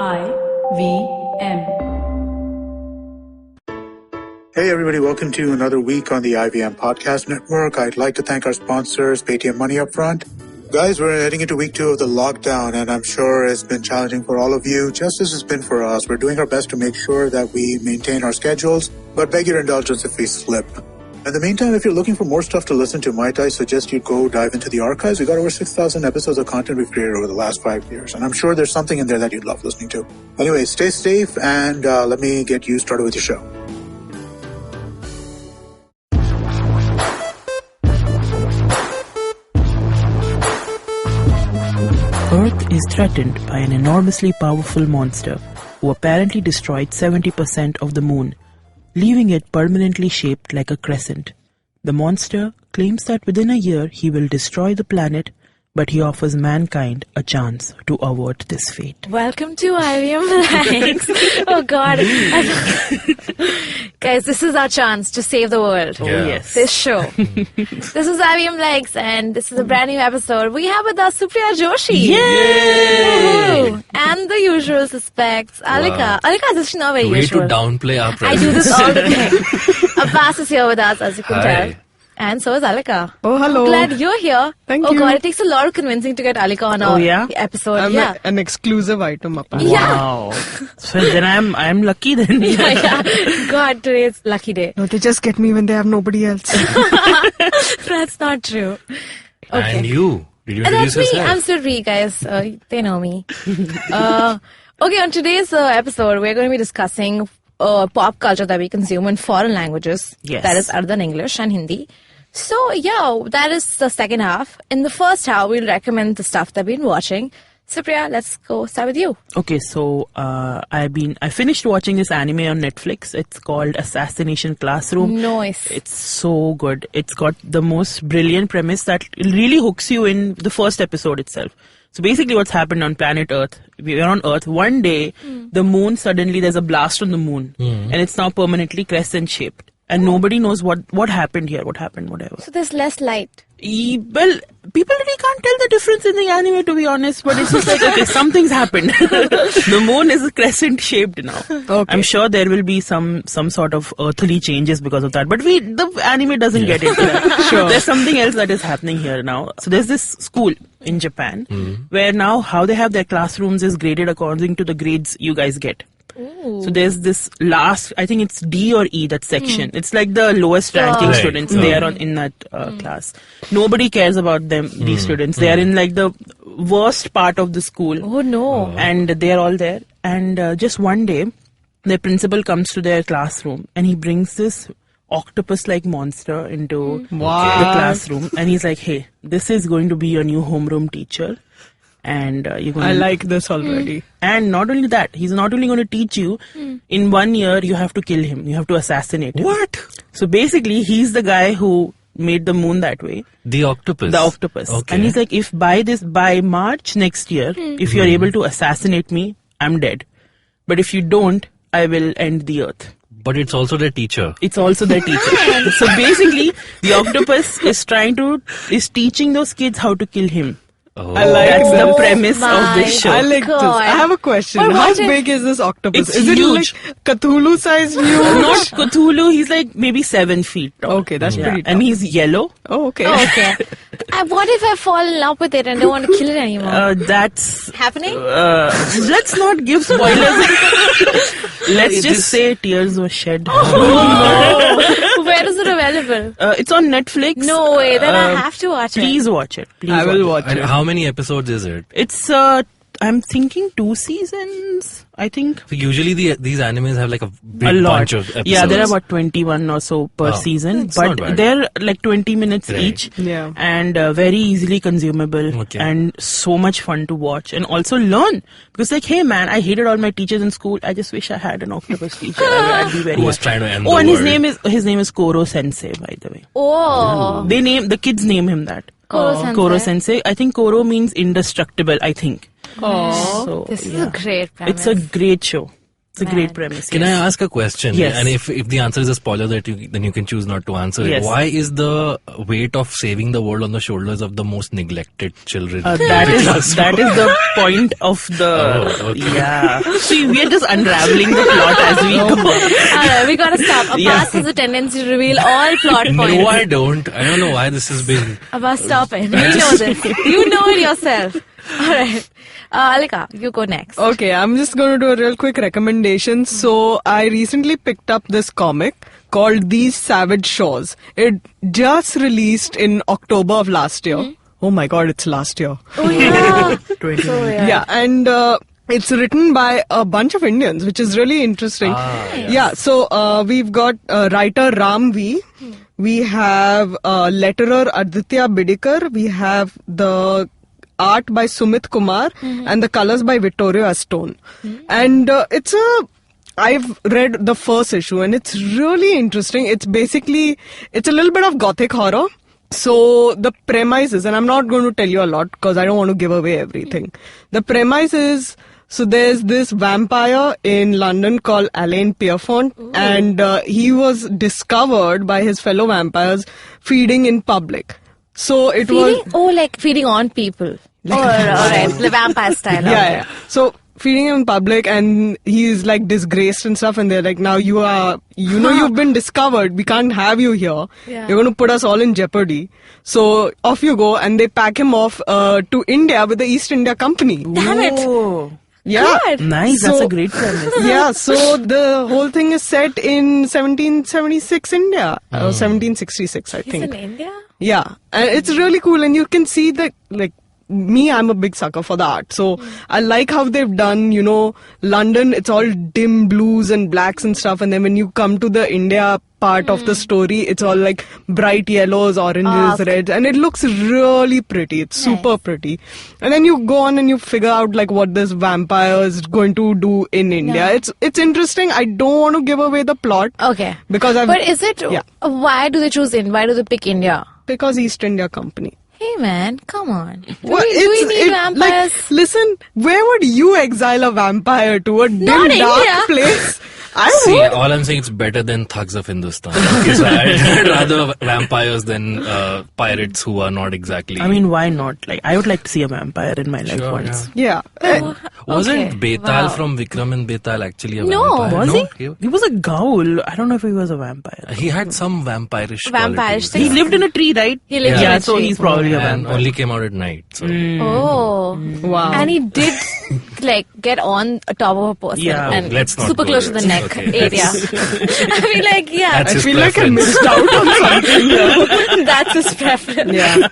IVM. Hey everybody, welcome to another week on the IVM Podcast Network. I'd like to thank our sponsors, Paytm Money Upfront. Guys, we're heading into week 2 of the lockdown, and I'm sure it's been challenging for all of you, just as it's been for us. We're doing our best to make sure that we maintain our schedules, but beg your indulgence if we slip. In the meantime, if you're looking for more stuff to listen to, might I suggest you go dive into the archives. We've got over 6,000 episodes of content we've created over the last 5 years, and I'm sure there's something in there that you'd love listening to. Anyway, stay safe, and let me get you started with your show. Earth is threatened by an enormously powerful monster who apparently destroyed 70% of the moon, leaving it permanently shaped like a crescent. The monster claims that within a year he will destroy the planet, but he offers mankind a chance to avert this fate. Welcome to IVM Likes. Oh God. Guys, this is our chance to save the world. Oh yes. This show. This is IVM Likes, and this is a brand new episode. We have with us Supriya Joshi. Yay! And the usual suspects. Alika. Alika is not very Way usual. to downplay our I presence. do this all the time. Abbas is here with us, as you can tell. And so is Alika. Oh, hello. Glad you're here. Thank you. you. Oh God, it takes a lot of convincing to get Alika on our episode. I'm an exclusive item, apparently. Wow. So then I'm lucky then. Yeah. God, today is lucky day. No, they just get me when they have nobody else. That's not true. Okay. And you. Did you And introduce that's me. yourself? I'm Surbhi, guys. They know me. Okay, on today's episode, we're going to be discussing pop culture that we consume in foreign languages. Yes. That is other than English and Hindi. So, yeah, that is the second half. In the first half, we'll recommend the stuff that we've been watching. Supriya, let's go start with you. Okay, so I finished watching this anime on Netflix. It's called Assassination Classroom. Nice. It's so good. It's got the most brilliant premise that really hooks you in the first episode itself. So basically what's happened on planet Earth, we're on Earth, one day the moon, suddenly there's a blast on the moon and it's now permanently crescent shaped. And nobody knows what happened here, whatever. So there's less light. Well, people really can't tell the difference in the anime, to be honest, but it's just like, okay, something's happened. The moon is a crescent shaped now. Okay. I'm sure there will be some sort of earthly changes because of that, but the anime doesn't get into that. Sure. There's something else that is happening here now. So there's this school in Japan where now how they have their classrooms is graded according to the grades you guys get. Ooh. So there's this last, I think it's D or E, that section. It's like the lowest ranking Right. students. They are in that class. Nobody cares about them, these students. They are in like the worst part of the school. Oh, no. And they are all there. And just one day, the principal comes to their classroom and he brings this octopus-like monster into the classroom. And he's like, hey, this is going to be your new homeroom teacher. And you're going I like this already. And not only that, he's not only going to teach you, in 1 year you have to kill him. You have to assassinate him. What? So basically, he's the guy who made the moon that way. The octopus. The octopus. Okay. And he's like, if by March next year, if you're able to assassinate me, I'm dead. But if you don't, I will end the earth. But it's also the teacher. It's also their teacher. So basically, the octopus is teaching those kids how to kill him. Oh. I like That's this. the premise My of this show. I like this. I have a question. But How what if- big is this octopus? It's is it huge. like Cthulhu-sized huge? Not Cthulhu, he's like maybe 7 feet tall. Okay, that's pretty tall. And he's yellow. Oh, okay. Oh, okay. What if I fall in love with it and don't want to kill it anymore? That's Happening? let's not give spoilers. Let's just say tears were shed. Where is it available? It's on Netflix. No way. Then I have to watch it. Please watch it. Please I will watch And it. how many episodes is it? It's I'm thinking 2 seasons. I think. So usually these animes have like a big A lot. bunch of episodes. Yeah, there are about 21 or so per season, It's not but bad. they're like 20 minutes Right. each, Yeah. and very easily consumable, Okay. and so much fun to watch, and also learn. Because like, hey man, I hated all my teachers in school. I just wish I had an octopus teacher. I'd be very Who was happy. trying to end Oh, the and world. his name is Koro Sensei, by the way. Oh. The kids name him that. Koro Sensei. I think Koro means indestructible, I think. Oh. So, This is yeah. a great premise. It's a great show. It's a great premise. Can I ask a question? Yes. And if the answer is a spoiler, then you can choose not to answer Yes. it. Why is the weight of saving the world on the shoulders of the most neglected children? That is the point of the... Oh, okay. Yeah. See, we are just unraveling the plot as we go. Alright, we gotta stop. Abbas has a tendency to reveal all plot points. No, I don't. I don't know why this has been... Abbas, stop it. You know this. You know it yourself. Alright. Alika, you go next. Okay, I'm just going to do a real quick recommendation. So I recently picked up this comic called These Savage Shores. It just released in October of last year. Oh my god, it's last year. Oh yeah. Yeah, and it's written by a bunch of Indians, which is really interesting. Yeah, so we've got writer Ram V. We have letterer Aditya Bidikar. We have the art by Sumit Kumar and the colors by Vittorio Astone. And I've read the first issue and it's really interesting. It's a little bit of gothic horror. So the premise is, and I'm not going to tell you a lot because I don't want to give away everything. The premise is, so there's this vampire in London called Alain Pierrefont, and he was discovered by his fellow vampires feeding in public. So it Feeding? was... Oh, like feeding on people. Alright, the vampire style. Yeah. So feeding him in public, and he's like disgraced and stuff, and they're like, now you've been discovered, we can't have you here. Yeah. You're going to put us all in jeopardy. So off you go, and they pack him off to India with the East India Company. Damn it. Oh, Yeah. God. nice. That's a great premise. Yeah, so the whole thing is set in 1776 India, or 1766, I He's think. in India? Yeah, and it's really cool, and you can see that, like, me, I'm a big sucker for the art. So I like how they've done, London, it's all dim blues and blacks and stuff. And then when you come to the India part of the story, it's all like bright yellows, oranges, reds. And it looks really pretty. It's super pretty. And then you go on and you figure out like what this vampire is going to do in India. It's interesting. I don't want to give away the plot. Okay. Because But is it, why do they choose India? Why do they pick India? Because East India Company. Hey man, come on. Do Well, we need vampires? Like, listen, where would you exile a vampire to? A dim, Not dark India. place? I See, would. all I'm saying it's better than thugs of Hindustan. Okay, so I'd rather vampires than pirates who are not exactly. I mean, why not? Like, I would like to see a vampire in my life Sure, once. Yeah. Wasn't Okay, Betal wow. from Vikram and Betal actually a No. vampire? Was no, he? He was a ghoul. I don't know if he was a vampire. He had some vampirish Vampirish qualities. thing. He lived in a tree, right? He lived in Yeah, a so tree. he's probably a and vampire. only came out at night. So. Oh. Wow. And he did like get on top of a person Yeah. and Let's not super go close to there. the neck Okay, area. I mean, like, yeah. That's I his feel like I preference. missed out on something. That's his preference. Yeah.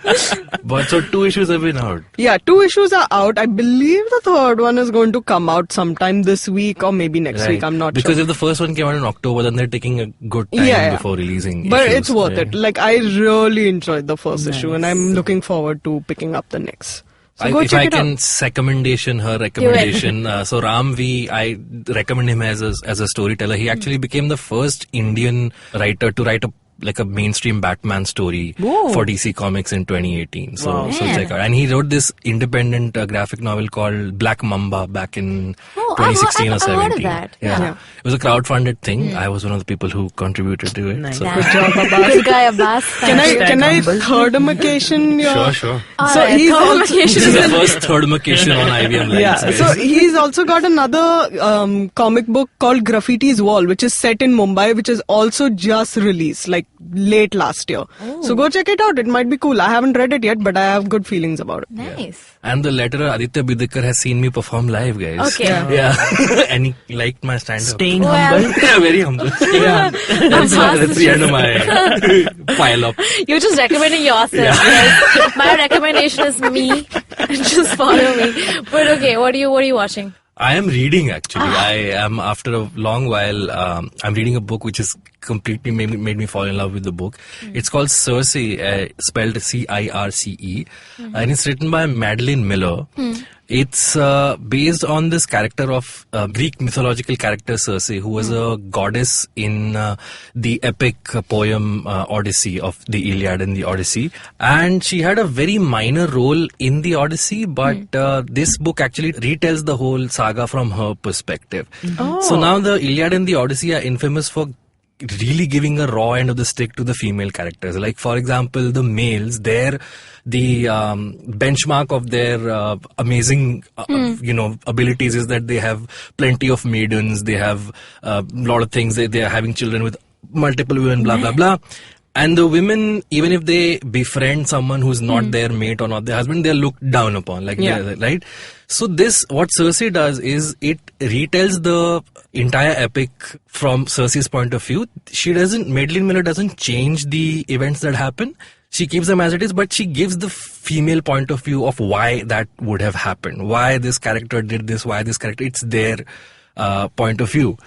But so 2 issues have been out. Yeah, 2 issues are out. I believe the third one is going to come out sometime this week or maybe next week. I'm not because sure. if the first one came out in October, then they're taking a good time before releasing. But issues. it's worth Yeah. it. Like, I really enjoyed the first issue and I'm looking forward to picking up the next. So go if check I it can out. her recommendation. So Ram V, I recommend him as a storyteller. He actually became the first Indian writer to write a mainstream Batman story for DC Comics in 2018. So check out. And he wrote this independent graphic novel called Black Mamba back in 2016 or I've 17. heard of that. Yeah. It was a crowdfunded thing. I was one of the people who contributed to it. Nice. So. Good job, Abbas. Good guy, Abbas. Can I humble. third-ification your... Sure. So he's also... This is the first third location on IVM Likes. Yeah, so he's also got another comic book called Graffiti's Wall, which is set in Mumbai, which is also just released, like late last year. So go check it out. It might be cool. I haven't read it yet, but I have good feelings about it. Nice. And the letterer Aditya Bidikar has seen me perform live, guys. Okay. Yeah. And he liked my stand-up. Staying Well- humble. Yeah, very humble. Yeah. That's the end of my pile up. You're just recommending yourself. Yes. My recommendation is me. Just follow me. But okay, what are you watching? I am reading actually. I am after a long while. I'm reading a book which is completely made me fall in love with the book. It's called Circe, spelled C-I-R-C-E, and it's written by Madeline Miller. It's based on this character of Greek mythological character Circe, who was a goddess in the epic poem Odyssey of the Iliad and the Odyssey. And she had a very minor role in the Odyssey, but this book actually retells the whole saga from her perspective. So now the Iliad and the Odyssey are infamous for really giving a raw end of the stick to the female characters. Like, for example, the males, the benchmark of their amazing, abilities is that they have plenty of maidens, they have a lot of things, they are having children with multiple women, blah, blah, blah. And the women, even if they befriend someone who's not their mate or not their husband, they're looked down upon, right? So what Circe does is it retells the entire epic from Circe's point of view. Madeline Miller doesn't change the events that happen. She keeps them as it is, but she gives the female point of view of why that would have happened, why this character did this, it's their point of view.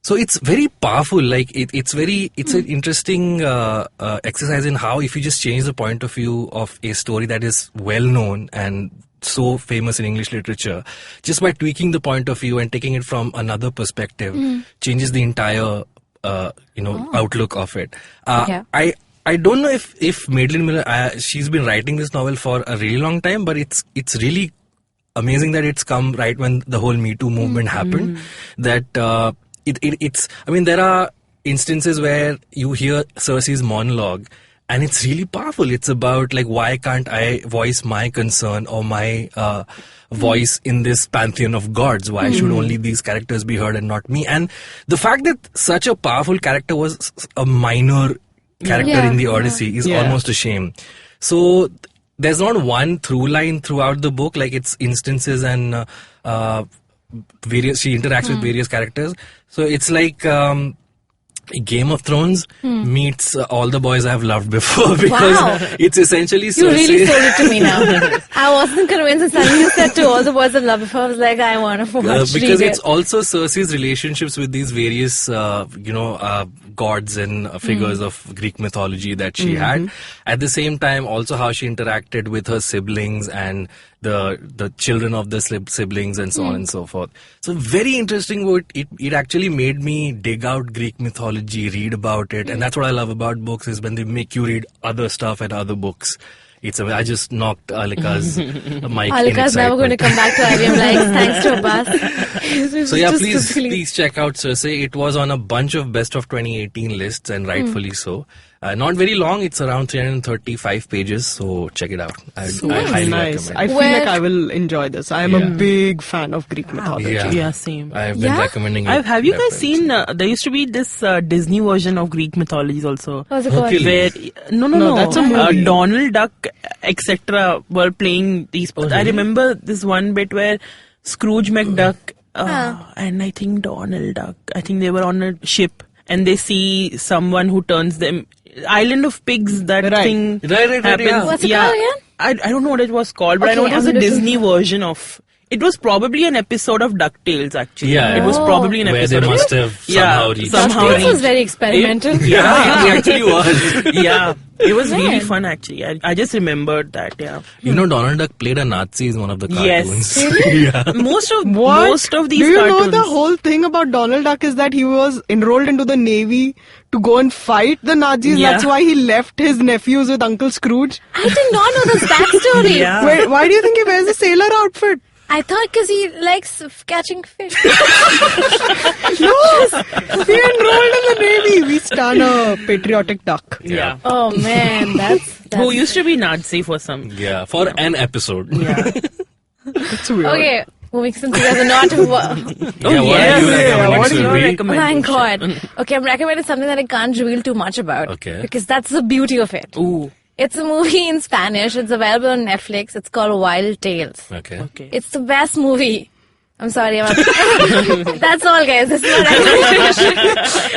So it's very powerful. Like it's an interesting exercise in how, if you just change the point of view of a story that is well known and so famous in English literature, just by tweaking the point of view and taking it from another perspective, changes the entire outlook of it. I don't know if Madeline Miller, she's been writing this novel for a really long time, but it's really amazing that it's come right when the whole Me Too movement happened. That there are instances where you hear Circe's monologue and it's really powerful. It's about, like, why can't I voice my concern or my voice in this pantheon of gods? Why should only these characters be heard and not me? And the fact that such a powerful character was a minor character in the Odyssey is almost a shame. So there's not one through line throughout the book, like it's instances and she interacts with various characters. So it's like Game of Thrones meets All the Boys I've Loved Before, because it's essentially Circe. You really sold it to me now. I wasn't convinced, and suddenly you said to All the Boys I've Loved Before, I was like, I want to watch because it's also Circe's relationships with these various gods and figures of Greek mythology that she had. At the same time, also how she interacted with her siblings and the children of the siblings and so on and so forth. So very interesting. It actually made me dig out Greek mythology, read about it, and that's what I love about books, is when they make you read other stuff and other books. I just knocked Alika's mic. Alika's never going to come back to IVM Likes, thanks to Abbas. So yeah, please check out Circe. It was on a bunch of best of 2018 lists, and rightfully so. Not very long. It's around 335 pages, so check it out. I highly recommend. I feel like I will enjoy this. I am a big fan of Greek mythology. Yeah, same. I've been recommending it. Have you guys seen, there used to be this Disney version of Greek mythologies also. What's it called? No, that's a movie. Donald Duck, etc. were playing these. I remember this one bit where Scrooge McDuck and I think Donald Duck, I think they were on a ship and they see someone who turns them... Island of Pigs, that thing happens. Yeah. What's it called again? I don't know what it was called, but I know it was a Disney version of... It was probably an episode of DuckTales, actually. Yeah. It was probably an episode. Where they must have somehow reached. DuckTales was very experimental. It actually was. Yeah. It was really fun, actually. I just remembered that, Donald Duck played a Nazi in one of the cartoons. Yes. Most of these cartoons. Do you know the whole thing about Donald Duck is that he was enrolled into the Navy to go and fight the Nazis? Yeah. That's why he left his nephews with Uncle Scrooge. I did not know this backstory. Yeah. Wait, why do you think he wears a sailor outfit? I thought because he likes catching fish. No, he enrolled in the Navy. We stand a patriotic duck. Yeah. Oh man, that's Who used to be Nazi for some. Yeah, for an episode. Yeah. That's weird. okay. Moving since you guys are not. What are you recommending? Thank God. Okay, I'm recommending something that I can't reveal too much about. Okay. Because that's the beauty of it. Ooh. It's a movie in Spanish. It's available on Netflix. It's called Wild Tales. Okay. It's the best movie. I'm sorry. That's all, guys. This is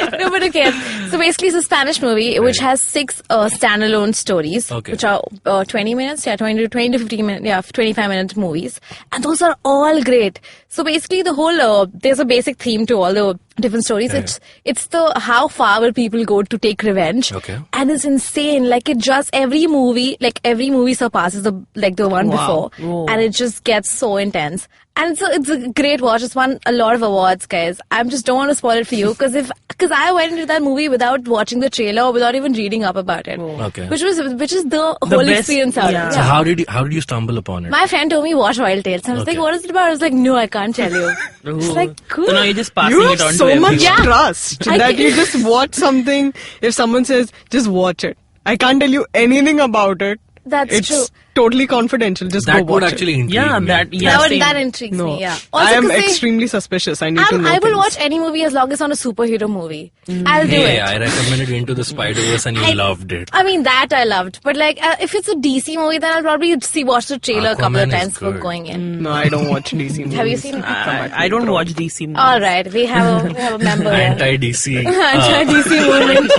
not No, but okay. So basically, it's a Spanish movie which has 6 standalone stories, which are 20 minutes, 20 to 15 minutes, 25-minute movies, and those are all great. So basically, the whole there's a basic theme to all the different stories. It's the how far will people go to take revenge. Okay. And it's insane. Like it just every movie surpasses the one before. Whoa. And it just gets so intense. And it's a great watch. It's won a lot of awards, guys. I just don't want to spoil it for you because I went into that movie without watching the trailer or without even reading up about it. Okay. Which is the whole best, experience out of it. So how did you stumble upon it? My friend told me watch Wild Tales. And I was like, what is it about? I was like, no, I can't tell you. It's like, cool. So now you're just passing You it have on so to everyone. much trust that you just watch something. If someone says, just watch it. I can't tell you anything about it. That's true. It's totally confidential. Just That go would watch actually it. intrigue me. Same. That intrigues me, yeah. Also, I am 'cause extremely suspicious. I need to know I will things. watch any movie as long as it's not a superhero movie. I'll do it. I recommended Into the Spider-Verse and you loved it. I mean, that I loved. But like, if it's a DC movie, then I'll probably watch the trailer a couple of Aquaman is times before good. going in. No, I don't watch DC movies. Have you seen? I don't watch DC movies. All right, we have a member. Anti-DC. Anti-DC movement.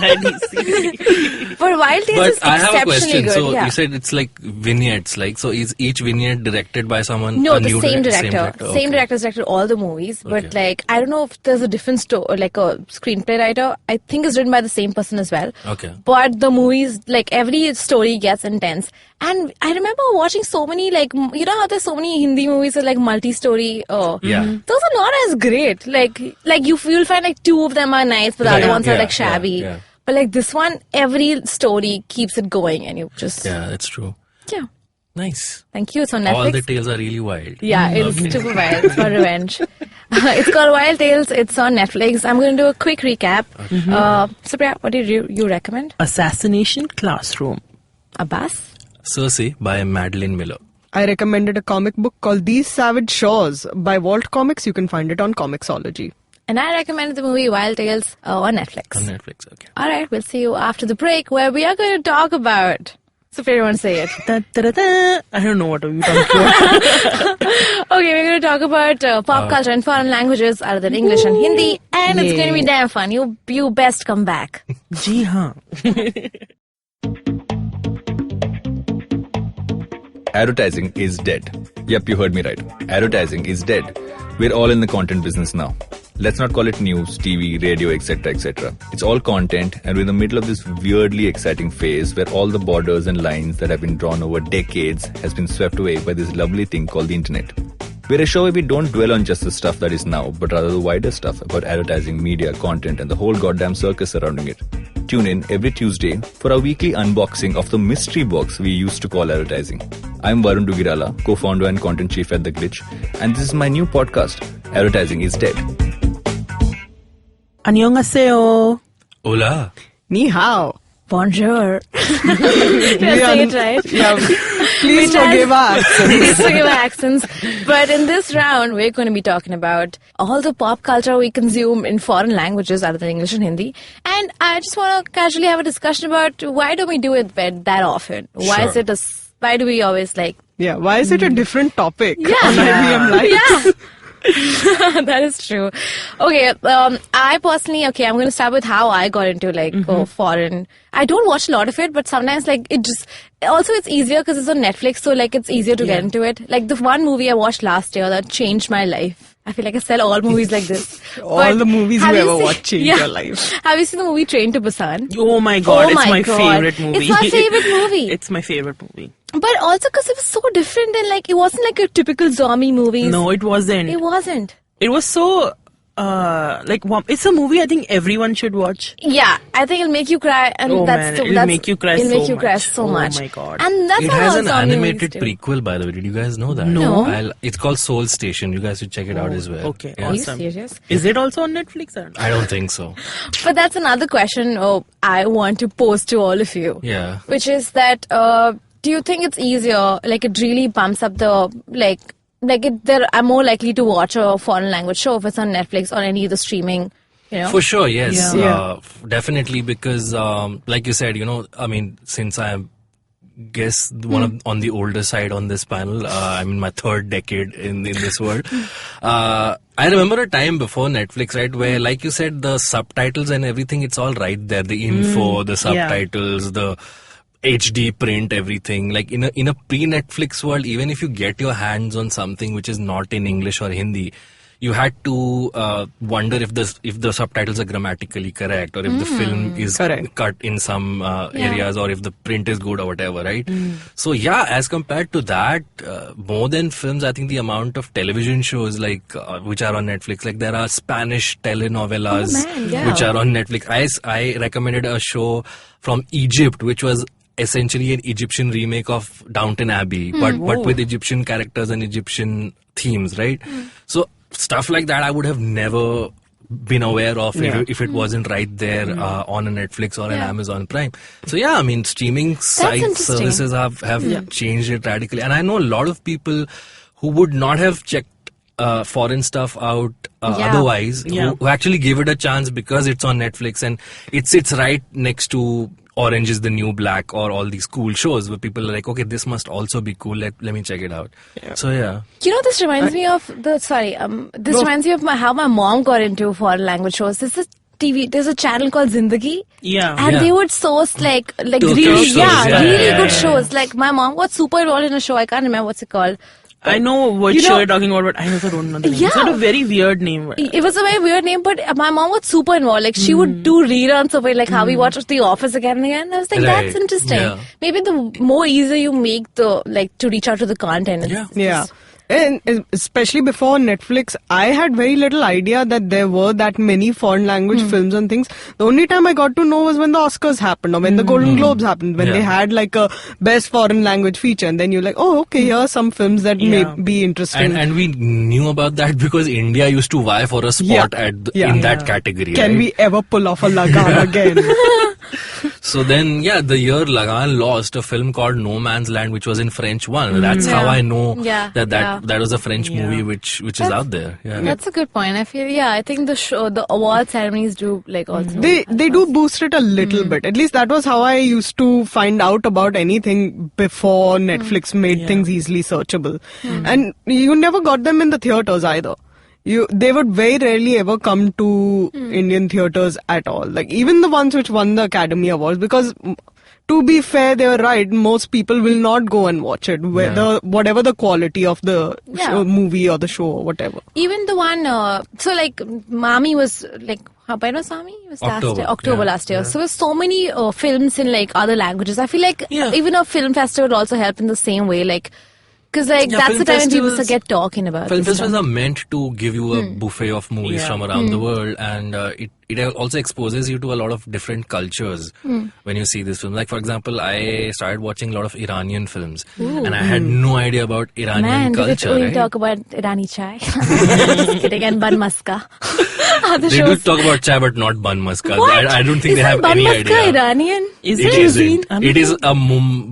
But Wild Tales is But I have a exceptionally question. good. So yeah. you said it's like vignettes. Like, so is each vignette directed by someone? No, a the new same director. director. Same director has directed all the movies. But Okay. like, I don't know if there's a different like a screenplay writer. I think it's written by the same person as well. Okay. But the movies, like every story gets intense. And I remember watching so many, like, you know how there's so many Hindi movies that like multi-story. Yeah. Those are not as great. Like you'll find like two of them are nice, but the other ones are like shabby. Yeah. But like this one, every story keeps it going, and you just Yeah, that's true. yeah. Nice. Thank you. It's on Netflix. All the tales are really wild. Yeah, it's super wild. It's for revenge. It's called Wild Tales. It's on Netflix. I'm going to do a quick recap. Supriya, what did you recommend? Assassination Classroom. Abbas? Cersei by Madeline Miller. I recommended a comic book called These Savage Shores by Walt Comics. You can find it on Comixology. And I recommended the movie Wild Tales on Netflix. On Netflix, okay. All right, we'll see you after the break where we are going to talk about... Supriya, you want to say it? Da, da, da, da. I don't know what are you talking about. Okay, we're going to talk about pop culture and foreign languages other than English and Hindi. And it's going to be damn fun. You best come back. Ji haan. Advertising is dead. Yep, you heard me right. Advertising is dead. We're all in the content business now. Let's not call it news, TV, radio, etc., etc. It's all content, and we're in the middle of this weirdly exciting phase where all the borders and lines that have been drawn over decades has been swept away by this lovely thing called the internet. We're a show where we don't dwell on just the stuff that is now, but rather the wider stuff about advertising, media, content, and the whole goddamn circus surrounding it. Tune in every Tuesday for our weekly unboxing of the mystery box we used to call advertising. I'm Varun Dugirala, co-founder and content chief at The Glitch, and this is my new podcast, Advertising is Dead. Annyeonghaseyo. Hola. Ni hao. Bonjour. Did I say it right? Yeah. Please forgive us. Please forgive our accents. But in this round, we're going to be talking about all the pop culture we consume in foreign languages other than English and Hindi. And I just want to casually have a discussion about why don't we do it that often? Why Sure. why do we always like... Yeah, why is it a different topic Yeah. on IVM Likes? Yeah. That is true. Okay, I personally, I'm going to start with how I got into foreign. I don't watch a lot of it, but sometimes it's easier because it's on Netflix, so it's easier to get into it. Like the one movie I watched last year that changed my life. I feel like I sell all movies like this. All the movies you have ever seen- watched change your life. Have you seen the movie Train to Busan? Oh my god, Oh it's my my God. favorite movie. It's my favorite movie. It's my favorite movie. But also because it was so different and it wasn't like a typical zombie movie. No, it wasn't. It wasn't. It was so it's a movie I think everyone should watch. Yeah, I think it'll make you cry, and Oh, that's man, the, it'll that's make you cry it'll so make you cry much. so Oh much. my God. And that's It how has all an zombie animated movies do. prequel, by the way. Did you guys know that? No. It's called Soul Station. You guys should check it out as well. Okay, Yeah. Are you awesome. serious? Is it also on Netflix? Or not? I don't think so. But that's another question I want to pose to all of you. Yeah. Which is that do you think it's easier? It really bumps up the I'm more likely to watch a foreign language show if it's on Netflix or any of the streaming. For sure, yes. Yeah. Definitely because, like you said, since I'm guess on the older side on this panel, I'm in my third decade in this world. I remember a time before Netflix, right, where, like you said, the subtitles and everything, it's all right there. The info, the subtitles, the HD print, everything. Like in a pre-Netflix world, even if you get your hands on something which is not in English or Hindi, you had to wonder if the subtitles are grammatically correct, or if the film is cut in some areas, or if the print is good or whatever, right? So yeah, as compared to that, more than films, I think the amount of television shows like which are on Netflix, like there are Spanish telenovelas which are on Netflix. I recommended a show from Egypt which was essentially an Egyptian remake of Downton Abbey, but with Egyptian characters and Egyptian themes, right? So stuff like that I would have never been aware of if it wasn't right there on a Netflix or an Amazon Prime. So yeah, I mean, streaming sites, services have changed it radically. And I know a lot of people who would not have checked foreign stuff out otherwise, who actually gave it a chance because it's on Netflix and it sits right next to Orange is the New Black or all these cool shows where people are like, okay, this must also be cool. Let me check it out. So yeah. You know, this reminds me of reminds me of how my mom got into foreign language shows. There's a channel called Zindagi. And they would source like really good shows. Like my mom got super involved in a show. I can't remember what's it called. I know what show you're talking about, but I also don't know the name. It's not a very weird name. It was a very weird name, but my mom was super involved. Like, she would do reruns of it, like how we watched The Office again and again. I was like, that's interesting. Yeah. Maybe the more easier you make to reach out to the content. And especially before Netflix, I had very little idea that there were that many foreign language films and things. The only time I got to know was when the Oscars happened or when the Golden Globes happened, when they had like a best foreign language feature, and then you're like, oh, okay, here are some films that may be interesting. And we knew about that because India used to vie for a spot in that category. Can we ever pull off a Lagan again? So then, the year Lagan lost, a film called No Man's Land, which was in French, won. That's how I know that was a French movie which is out there. Yeah. That's a good point. I feel, I think the award ceremonies do also. They do boost it a little bit. At least that was how I used to find out about anything before Netflix made things easily searchable. And you never got them in the theaters either. They would very rarely ever come to Indian theaters at all. Like even the ones which won the Academy Awards, because to be fair, they were right. Most people will not go and watch it, whatever the quality of the movie or the show or whatever. Even the one, Mami was like, when was Mami? It was October last year. So there's so many films in like other languages. I feel like even a film festival would also help in the same way, like. Because that's the time when people get talking about it. Film festivals are meant to give you a buffet of movies from around the world, and it also exposes you to a lot of different cultures when you see this film. Like, for example, I started watching a lot of Iranian films, and I had no idea about Iranian culture. Did we talk about Irani chai? Just kidding, and bun maska. They do talk about chai, but not bun maska. I don't think they have any idea. Bun maska Iranian? Is it? It is a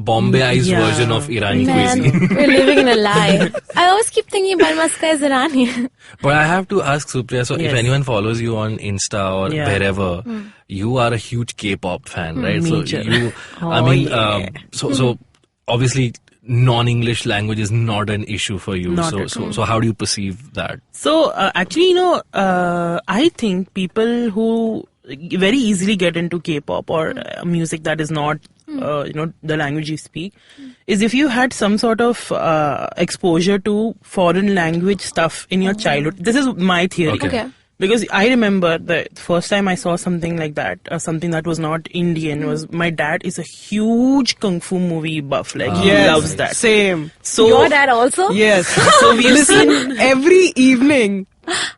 Bombayized version of Irani cuisine. We're living in a lie. I always keep thinking bun maska is Iranian. But I have to ask Supriya, so if anyone follows you on Insta or wherever, you are a huge K-pop fan, right? Major. So so obviously non-English language is not an issue for you. So how do you perceive that? So actually, I think people who very easily get into K-pop or music that is not the language you speak, is if you had some sort of exposure to foreign language stuff in your childhood. This is my theory. Okay. Because I remember the first time I saw something like that, something that was not Indian, was my dad is a huge kung fu movie buff. Like, he loves that. Same. So your dad also? Yes. So we've seen every evening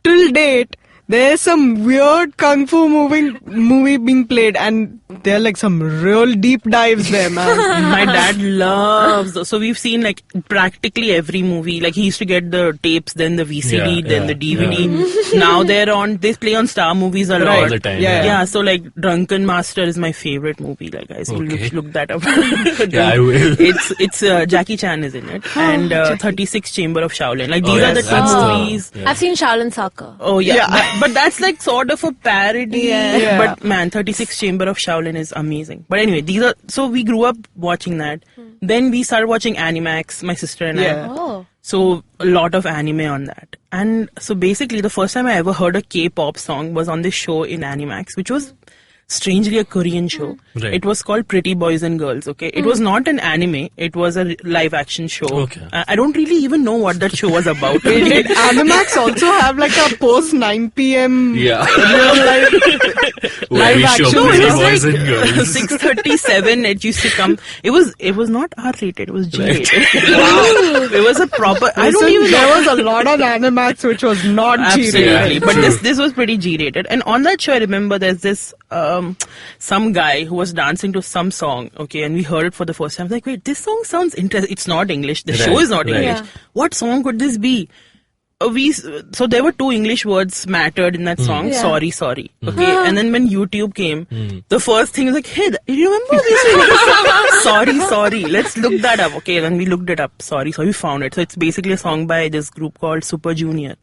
till date. There's some weird kung fu movie being played, and there are like some real deep dives there, man. My dad loves. So we've seen like practically every movie. Like he used to get the tapes, then the VCD, then the DVD. Now they play on Star Movies a lot. All the time. Yeah. So like Drunken Master is my favorite movie. Like guys, look that up. I will. It's Jackie Chan is in it, and 36 Chamber of Shaolin. Like these are the two movies. I've seen Shaolin Soccer. Oh yeah. But that's like sort of a parody. But man, 36 Chamber of Shaolin is amazing. But anyway, so we grew up watching that. Then we started watching Animax, my sister and I. Oh. So a lot of anime on that. And so basically the first time I ever heard a K-pop song was on this show in Animax, which was strangely a Korean show. Right. It was called Pretty Boys and Girls, okay? It was not an anime. It was a live action show. Okay. I don't really even know what that show was about. Did Animax also have like a post 9 p.m. Yeah. live We show action? Pretty it was Boys like and Girls. 6:37. It used to come. It was not R-rated. It was G-rated. Wow. It was a proper. I don't even know. There was a lot of Animax which was not G-rated. Absolutely, Yeah, but true. this was pretty G-rated. And on that show, I remember there's this some guy who was dancing to some song, okay, and we heard it for the first time. I was like, wait, this song sounds interesting. It's not English. The show Right, is not right. English. Yeah. What song could this be? So there were 2 English words mattered in that song. Yeah. Sorry, sorry. Okay, and then when YouTube came, the first thing was like, hey, do you remember this? Sorry, sorry. Let's look that up. Okay, then we looked it up. Sorry, we found it. So it's basically a song by this group called Super Junior.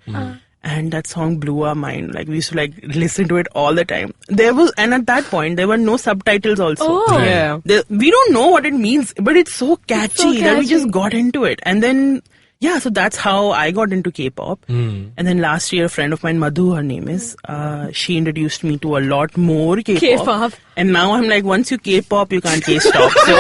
And that song blew our mind. Like, we used to listen to it all the time. And at that point, there were no subtitles also. Oh. Yeah. We don't know what it means, but it's so catchy that we catchy. just got into it. And then, yeah, so that's how I got into K-pop. And then last year, a friend of mine, Madhu, her name is, she introduced me to a lot more K-pop. K-pop. And now I'm like, once you K-pop, you can't K-stop. So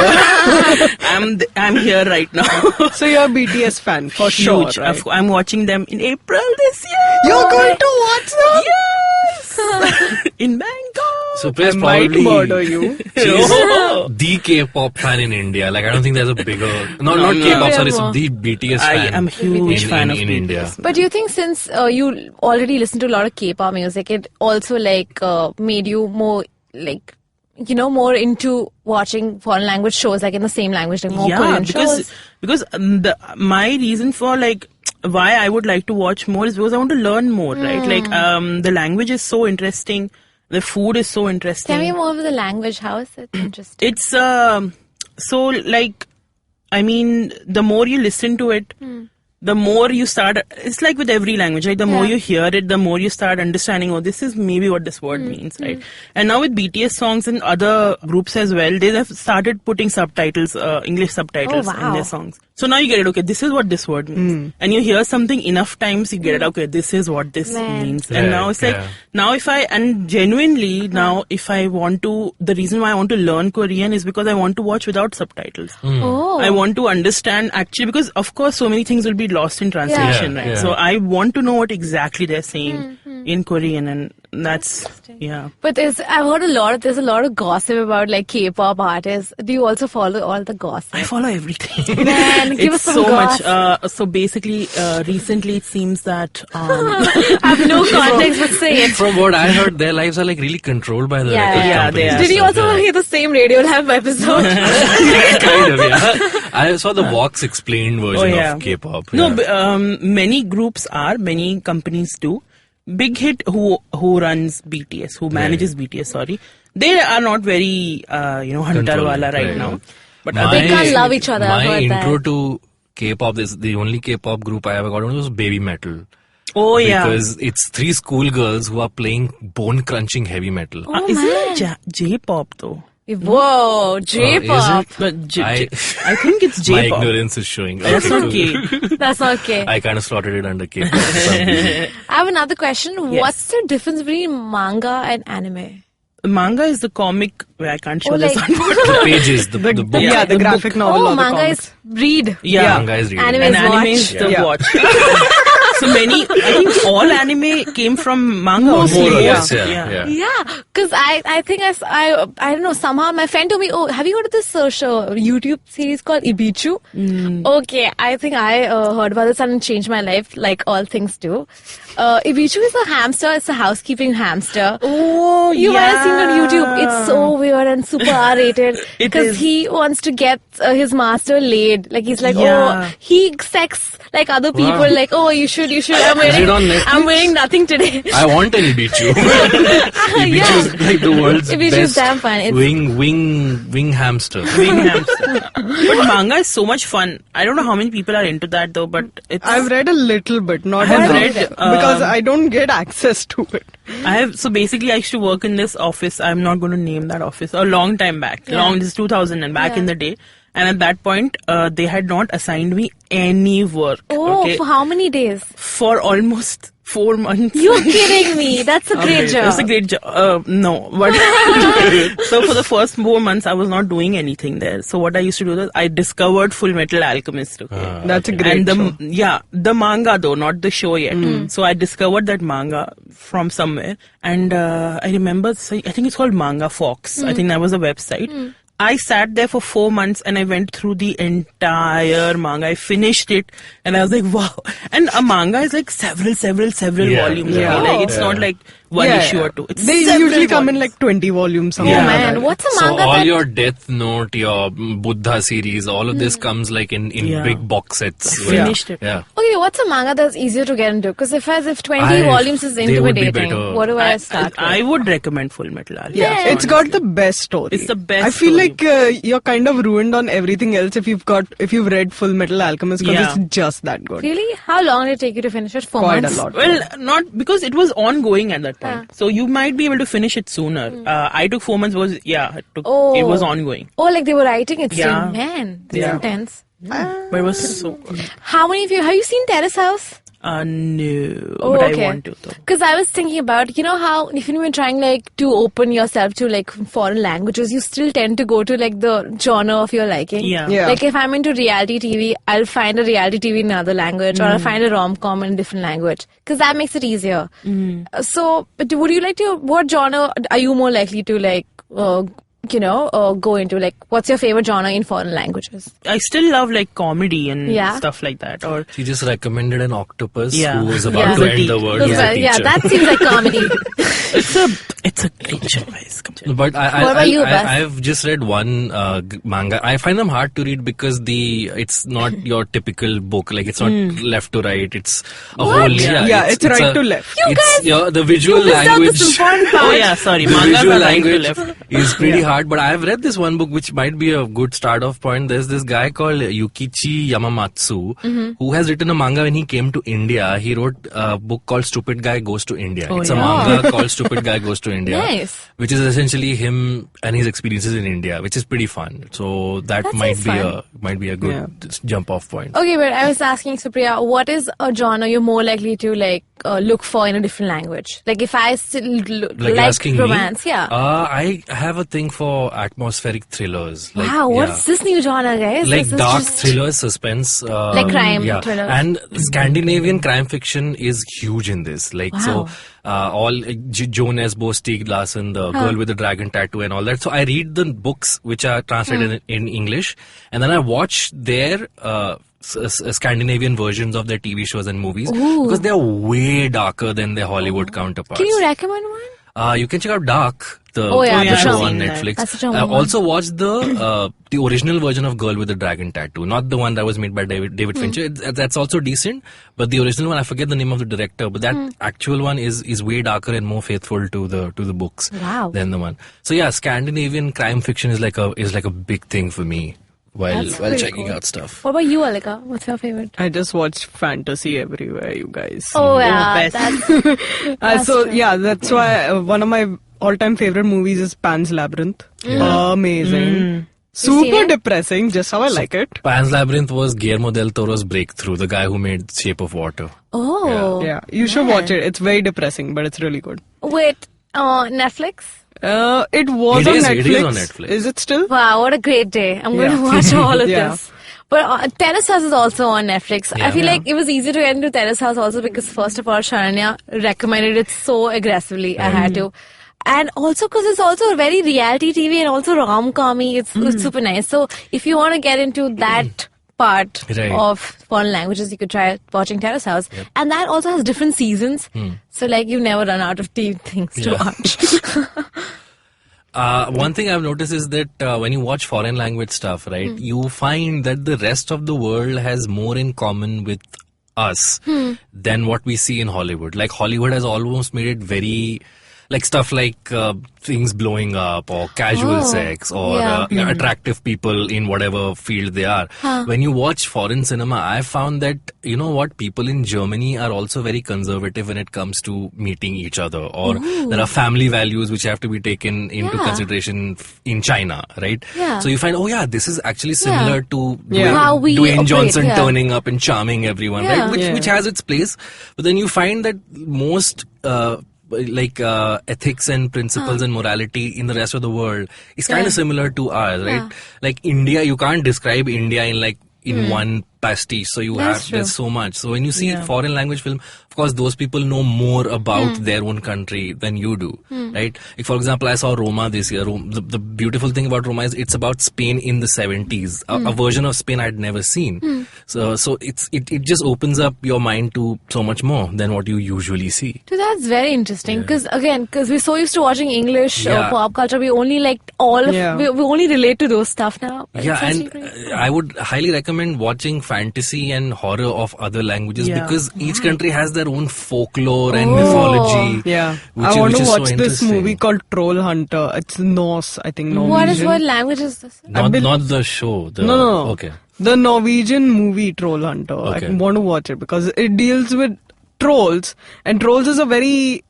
I'm here right now. So you're a BTS fan for sure, Huge. right? I'm watching them in April this year. You're going to watch them? Yes! In Bangkok. Supriya's I might probably murder you. she's the K-pop fan in India. Like, I don't think there's a bigger not K-pop, sorry, Yeah. the BTS I fan. am a huge fan of in BTS. India. But do you think since you already listen to a lot of K-pop music, it also made you more more into watching foreign language shows like in the same language, like more Korean shows? because my reason for why I would like to watch more is because I want to learn more, right? The language is so interesting. The food is so interesting. Tell me more of the language. How is it interesting? It's the more you listen to it, the more you start. It's like with every language, right? The more you hear it, the more you start understanding, oh, this is maybe what this word means, right? And now with BTS songs and other groups as well, they have started putting subtitles, English subtitles in their songs. So now you get it, okay, this is what this word means. And you hear something enough times, you get it, okay, this is what this means. And now it's like, now if I want to, the reason why I want to learn Korean is because I want to watch without subtitles. Oh. I want to understand actually, because of course so many things will be lost in translation, Yeah, right? yeah. So I want to know what exactly they're saying in Korean, and that's, But there's a lot of gossip about K-pop artists. Do you also follow all the gossip? I follow everything. Man, give us it's some so much. gossip. So basically, recently it seems that I have no context, but say it. From what I heard, their lives are really controlled by the Yeah, record yeah, companies. they are. Did you also hear the same Radio Lab episode? Kind of, yeah. I saw the Vox explained version of K-pop. No, yeah. many groups many companies do. Big Hit, who runs BTS, who manages BTS, sorry, they are not very, hunter wala right now. But They can't love each other. I've My heard intro that. to K-pop, the only K-pop group I ever got on was Baby Metal. Oh, yeah. Because it's 3 schoolgirls who are playing bone-crunching heavy metal. Isn't it J-pop though? Whoa, J-pop. Is it? But I think it's My J-pop. ignorance is showing. That's Okay, not cool. K. That's okay. I kind of slotted it under K-pop for some reason. I have another question. Yes. What's the difference between manga and anime? Manga is the comic where I can't show Oh, this like- on board. The pages, the book. the the graphic book. novel or the manga comics. is read. Yeah. Manga is reading. Anime And is anime watch. is the Yeah. watch. So I think all anime came from manga. Mostly, More or yeah. less, yeah. Yeah, because I think I don't know, somehow my friend told me, oh, have you heard of this YouTube series called Ibichu? Okay, I think I heard about this and it changed my life, like all things do. Ibichu is a hamster, it's a housekeeping hamster. Oh, You might have seen it on YouTube. It's so weird and super R-rated because is. he wants to get his master laid. Like he's like, Yeah. oh, he sex like other people. Wow. Like, oh, you should. Is it on Netflix? I'm wearing nothing today. I want an Ibichu. Ibichu is like the world's Ibichu is best damn fun. It's- wing hamster. Wing hamster. But manga is so much fun. I don't know how many people are into that though, but it's. I've read a little bit, not have enough, read, because I don't get access to it. So basically I used to work in this office. I'm not going to name that office. A long time back. This is 2000 and back in the day. And at that point, they had not assigned me any work. Oh, okay? for how many days? For almost 4 months. You're kidding me. That's a great job. That's a great job. No. But so for the first 4 months, I was not doing anything there. So what I used to do is I discovered Full Metal Alchemist. That's a great show. The manga though, not the show yet. So I discovered that manga from somewhere. And I remember, I think it's called Manga Fox. I think that was a website. I sat there for 4 months and I went through the entire manga. I finished it and I was like, wow. And a manga is like several volumes. Yeah. Like it's not like one issue or two. It's They usually come in like 20 volumes. Oh man, what's a manga So all that... your Death Note, your Buddha series, all of this comes like in big box sets. Finished it. Yeah. Okay, what's a manga that's easier to get into? Because if 20 volumes is they would be intimidating, better. what do I start with? I would recommend Full Metal Alchemist. Yeah, it's got the best story. It's the best I feel story. like you're kind of ruined on everything else if you've read Full Metal Alchemist because it's just that good. Really? How long did it take you to finish it? 4 Quite months? a lot. Well, not because it was ongoing at that point. So you might be able to finish it sooner. I took 4 months because it was ongoing. Oh, like they were writing it still. Yeah. Man, that's intense. But it was so good. How many of you, have you seen Terrace House? No, Oh, but okay. I want to though. Because I was thinking about, you know how if you're trying like to open yourself to like foreign languages, you still tend to go to like the genre of your liking. Yeah. Like if I'm into reality TV, I'll find a reality TV in another language or I'll find a rom-com in a different language because that makes it easier. So, but would you like to, what genre are you more likely to like, go into? Like, what's your favorite genre in foreign languages? I still love like comedy and Yeah. stuff like that. Or She just recommended an octopus Yeah. who was about Yeah. to end the world as a teacher. Yeah, that seems like comedy. it's a great show, guys. Come on. But What about you, Abbas? I've just read one manga. I find them hard to read because it's not your typical book. Like it's not left to right. It's a whole It's right to left. The visual missed out this language. important part. Oh yeah, sorry. The Mangas visual are right to language left. is pretty hard, but I've read this one book which might be a good start off point. There's this guy called Yukichi Yamamatsu who has written a manga when he came to India. He wrote a book called Stupid Guy Goes to India. It's a manga called Stupid Guy Goes to India. Nice. Which is essentially him and his experiences in India, which is pretty fun. So that might be a good jump off point. Okay, but I was asking Supriya, what is a genre you're more likely to like look for in a different language? Like if I still like asking romance, me? yeah. I have a thing for atmospheric thrillers. Like, Wow, what's this new genre, guys? Like This is dark just- thrillers, suspense, Like crime thrillers. And Scandinavian crime fiction is huge in this. Like so, all Joan Esbo, Stieg Larsson, the girl with the dragon tattoo, and all that. So I read the books which are translated in English, and then I watch their Scandinavian versions of their TV shows and movies because they are way darker than their Hollywood counterparts. Can you recommend one? You can check out Dark, the the show show. on I've Netflix. That's such a one. Also watch the original version of Girl with the Dragon Tattoo, not the one that was made by David Fincher. That's also decent, but the original one, I forget the name of the director, but that actual one is way darker and more faithful to the books Wow. than the one. So yeah, Scandinavian crime fiction is like a big thing for me while pretty checking cool. out stuff. What about you, Alika? What's your favorite? I just watched fantasy everywhere, you guys. Oh yeah, best. that's So true. yeah, that's why one of my all-time favorite movies is Pan's Labyrinth. Amazing. seen Super it? depressing, just how I like it. Pan's Labyrinth was Guillermo del Toro's breakthrough, the guy who made Shape of Water. Oh. Yeah, you should watch it. It's very depressing, but it's really good. Wait, Netflix? It was It on is- Netflix. it is on Netflix. Is it still? Wow, what a great day. I'm going to Yeah. watch all of Yeah. this. But Terrace House is also on Netflix. I Yeah. feel like it was easy to get into Terrace House also because first of all, Sharanya recommended it so aggressively. I had to. And also because it's also a very reality TV and also rom-com-y. It's super nice. So if you want to get into that part Right. of foreign languages, you could try watching Terrace House. And that also has different seasons. So like you never run out of TV things to Yeah. watch. One thing I've noticed is that when you watch foreign language stuff, right, you find that the rest of the world has more in common with us than what we see in Hollywood. Like Hollywood has almost made it very like stuff like things blowing up or casual sex or attractive people in whatever field they are. When you watch foreign cinema, I found that, you know what, people in Germany are also very conservative when it comes to meeting each other, or there are family values which have to be taken into consideration in China, right? So you find, this is actually similar to how we Dwayne operate, Johnson turning up and charming everyone, right? Which has its place, but then you find that most ethics and principles and morality in the rest of the world is kind of similar to ours, right? Like India, you can't describe India in one pastiche, so there's so much. So when you see foreign language film, of course those people know more about their own country than you do, right? Like, for example, I saw Roma this year. The beautiful thing about Roma is it's about Spain in the 70s, a version of Spain I'd never seen. So it just opens up your mind to so much more than what you usually see. So that's very interesting, because we're so used to watching English pop culture, we only we only relate to those stuff now. I would highly recommend watching fantasy and horror of other languages, because each country has their own folklore and mythology. I want to watch this movie called Troll Hunter. It's Norse, I think. Norwegian. What language is this? Not the show. No. Okay. The Norwegian movie Troll Hunter. Okay. I want to watch it because it deals with trolls, and trolls is a very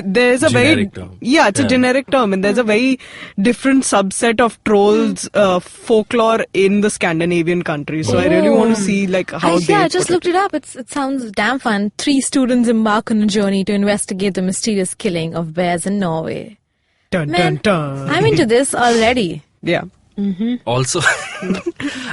there's a generic term. It's a generic term, and there's a very different subset of trolls folklore in the Scandinavian countries. So I really want to see how they. I just looked it up. It sounds damn fun. 3 students embark on a journey to investigate the mysterious killing of bears in Norway. Dun, dun, dun. I'm into this already. Yeah. Also,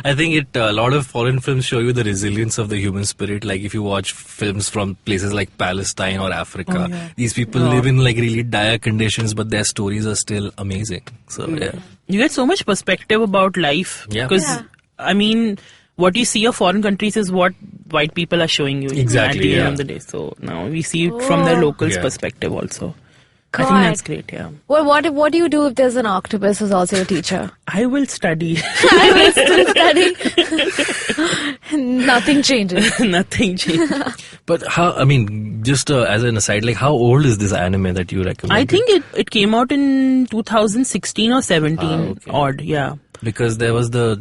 I think a lot of foreign films show you the resilience of the human spirit. Like if you watch films from places like Palestine or Africa, these people live in really dire conditions, but their stories are still amazing. So you get so much perspective about life. Because I mean, what you see of foreign countries is what white people are showing you at the end of the day. So now we see it from the locals' perspective also. God. I think that's great, yeah. Well, what do you do if there's an octopus who's also a teacher? I will study. I will still study. Nothing changes. Nothing changes. But just as an aside, how old is this anime that you recommend? I think it came out in 2016 or 17 odd, yeah. Because there was the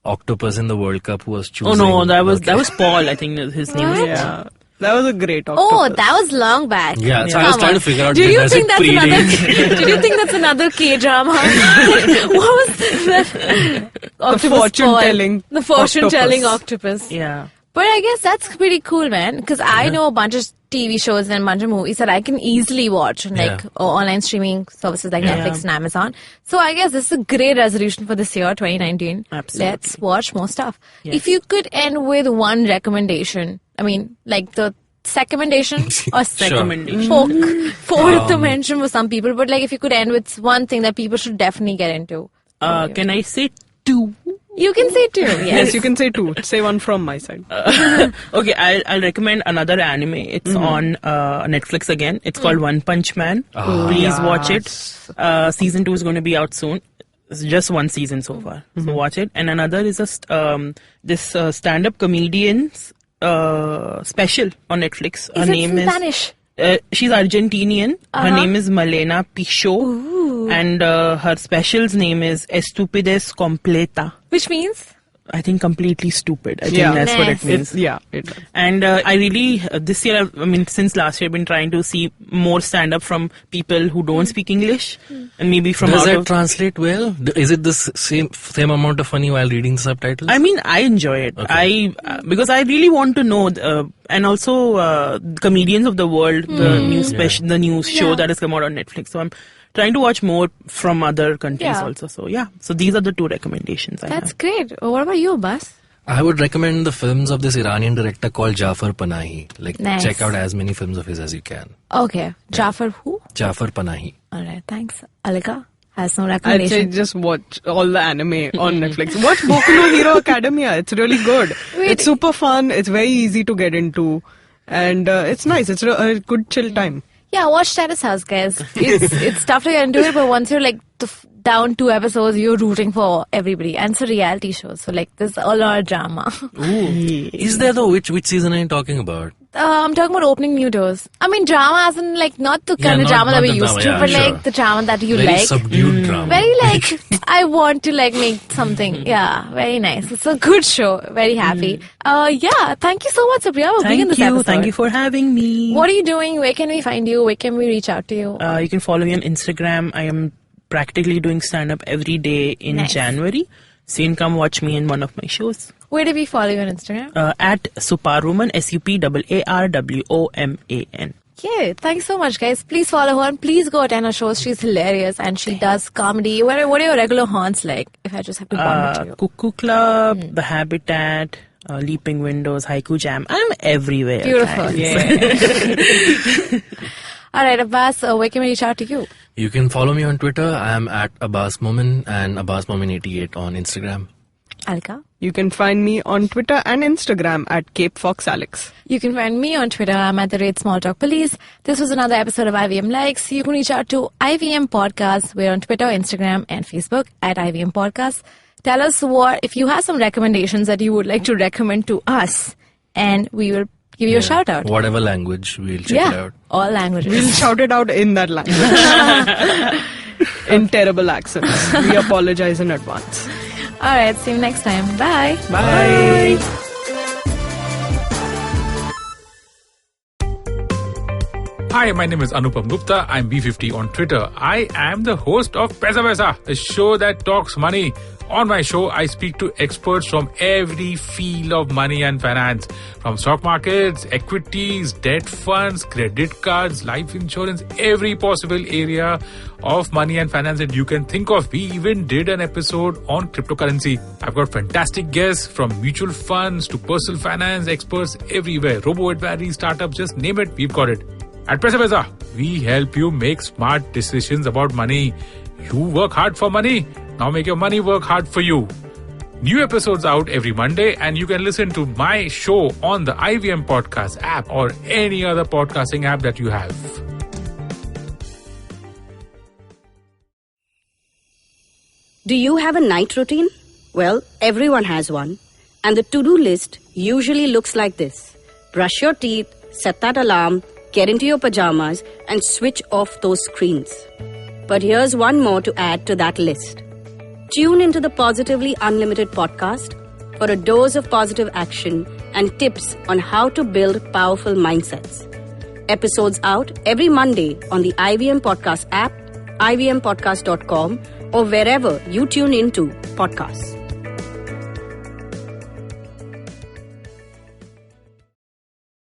octopus in the World Cup who was choosing. Oh no, that was Paul, I think his name was. Yeah. That was a great octopus. Oh, that was long back. Yeah, so I was trying to figure out. Did you think that's another K-drama? What was that? The fortune-telling octopus. Yeah. But I guess that's pretty cool, man. Because I know a bunch of TV shows and a bunch of movies that I can easily watch on online streaming services like Netflix and Amazon. So I guess this is a great resolution for this year, 2019. Absolutely. Let's watch more stuff. Yes. If you could end with one recommendation, the recommendation or fourth mention for some people, but if you could end with one thing that people should definitely get into. Can I say 2? You can say 2, yes. Yes, you can say 2. Say one from my side. Okay, I'll recommend another anime. It's on Netflix again. It's called One Punch Man. Please watch it. Season 2 is going to be out soon. It's just 1 season so far. So watch it. And another is this stand-up comedian's special on Netflix. Her name is Spanish. She's Argentinian. Her name is Malena Pichot. And her special's name is Estupidez Completa. Which means? I think completely stupid. I think that's what it means. It does. And I really, this year, since last year, I've been trying to see more stand-up from people who don't speak English. And maybe from Does that translate well? Is it the same amount of funny while reading the subtitles? I enjoy it. Okay. Because I really want to know, and also comedians of the world, the news show that has come out on Netflix. So I'm trying to watch more from other countries also. So these are the 2 recommendations I have. That's great. What about you, Abbas? I would recommend the films of this Iranian director called Jafar Panahi. Nice. Check out as many films of his as you can. Okay. Jafar who? Jafar Panahi. Alright, thanks. Alika has no I'd recommendation. say just watch all the anime on Netflix. Watch Boku no Hero Academia. It's really good. It's super fun. It's very easy to get into. And it's nice. It's a good chill time. Yeah, watch Terrace House, guys. It's tough to get into it, but once you're down 2 episodes, you're rooting for everybody. And it's a reality show, so there's a lot of drama. Ooh. Is there though? Which season are you talking about? I'm talking about opening new doors. I mean, drama as in like not the kind of not- drama not that we the used drama, to, yeah, but sure. like the drama that you Very like. subdued drama. Very like, I want to like make something. Yeah, very nice. It's a good show. Very happy. Yeah, thank you so much, Supriya, for being in this episode. Thank you for having me. What are you doing? Where can we find you? Where can we reach out to you? You can follow me on Instagram. I am practically doing stand-up every day in Nice. January. So you can come watch me in one of my shows. Where do we follow you on Instagram? At Suparwoman, SUPAARWOMAN. Yeah, thanks so much, guys. Please follow her and please go attend her shows. She's hilarious and she does comedy. What are your regular haunts like? If I just have to bump it to you. Cuckoo Club, The Habitat, Leaping Windows, Haiku Jam. I'm everywhere. Beautiful. guys. Yeah. All right, Abbas, where can we reach out to you? You can follow me on Twitter. I am at Abbas Momin and Abbas Momin88 on Instagram. Alika? You can find me on Twitter and Instagram at Cape Fox Alex. You can find me on Twitter. I'm at @SmallTalkPolice. This was another episode of IVM Likes. You can reach out to IVM Podcast. We're on Twitter, Instagram, and Facebook at IVM Podcast. Tell us if you have some recommendations that you would like to recommend to us, and we will give you a shout out. Whatever language, we'll check it out. All languages. We'll shout it out in that language. In terrible accents. We apologize in advance. All right, see you next time. Bye. Bye. Hi, my name is Anupam Gupta. I'm B50 on Twitter. I am the host of Paisa Vaisa, the show that talks money. On my show, I speak to experts from every field of money and finance, from stock markets, equities, debt funds, credit cards, life insurance, every possible area of money and finance that you can think of. We even did an episode on cryptocurrency. I've got fantastic guests from mutual funds to personal finance experts everywhere. Robo-advisory, startups, just name it, we've got it. At Paisa Vaisa, we help you make smart decisions about money. You work hard for money. Now make your money work hard for you. New episodes out every Monday, and you can listen to my show on the IVM Podcast app or any other podcasting app that you have. Do you have a night routine? Well, everyone has one. And the to-do list usually looks like this. Brush your teeth, set that alarm, get into your pajamas, and switch off those screens. But here's one more to add to that list. Tune into the Positively Unlimited podcast for a dose of positive action and tips on how to build powerful mindsets. Episodes out every Monday on the IVM Podcast app, ivmpodcast.com, or wherever you tune into podcasts.